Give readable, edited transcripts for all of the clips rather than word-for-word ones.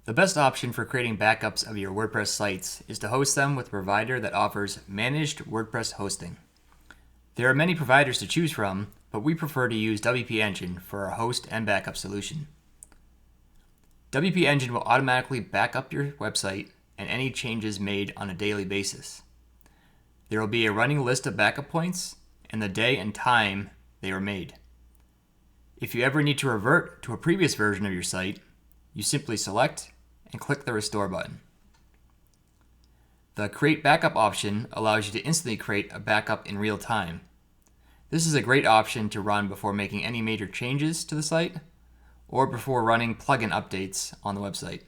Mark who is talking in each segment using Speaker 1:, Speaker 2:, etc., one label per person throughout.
Speaker 1: The best option for creating backups of your WordPress sites is to host them with a provider that offers managed WordPress hosting. There are many providers to choose from, but we prefer to use WP Engine for our host and backup solution. WP Engine will automatically back up your website and any changes made on a daily basis. There will be a running list of backup points and the day and time they were made. If you ever need to revert to a previous version of your site, you simply select and click the Restore button. The Create Backup option allows you to instantly create a backup in real time. This is a great option to run before making any major changes to the site or before running plugin updates on the website.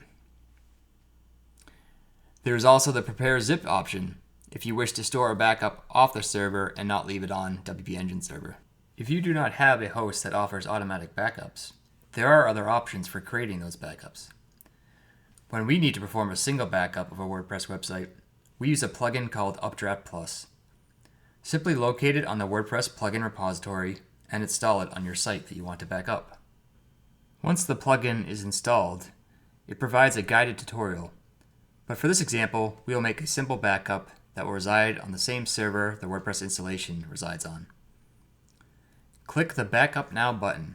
Speaker 1: There is also the Prepare Zip option if you wish to store a backup off the server and not leave it on WP Engine server. If you do not have a host that offers automatic backups, there are other options for creating those backups. When we need to perform a single backup of a WordPress website, we use a plugin called Updraft Plus. Simply locate it on the WordPress plugin repository and install it on your site that you want to back up. Once the plugin is installed, it provides a guided tutorial, but for this example, we will make a simple backup that will reside on the same server the WordPress installation resides on. Click the Backup Now button.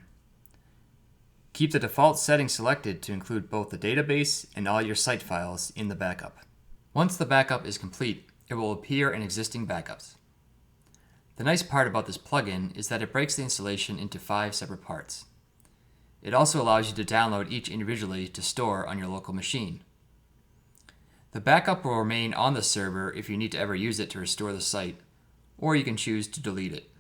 Speaker 1: Keep the default settings selected to include both the database and all your site files in the backup. Once the backup is complete, it will appear in existing backups. The nice part about this plugin is that it breaks the installation into 5 separate parts. It also allows you to download each individually to store on your local machine. The backup will remain on the server if you need to ever use it to restore the site, or you can choose to delete it.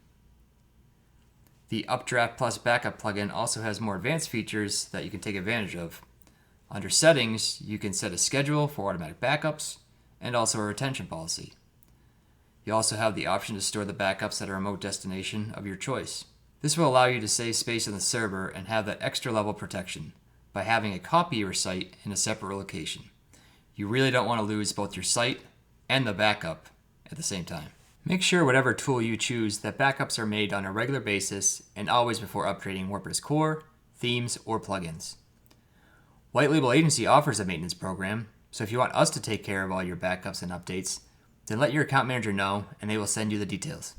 Speaker 1: The Updraft Plus Backup plugin also has more advanced features that you can take advantage of. Under Settings, you can set a schedule for automatic backups and also a retention policy. You also have the option to store the backups at a remote destination of your choice. This will allow you to save space on the server and have that extra level protection by having a copy of your site in a separate location. You really don't want to lose both your site and the backup at the same time. Make sure whatever tool you choose that backups are made on a regular basis and always before upgrading WordPress core, themes, or plugins. White Label Agency offers a maintenance program, so if you want us to take care of all your backups and updates, then let your account manager know and they will send you the details.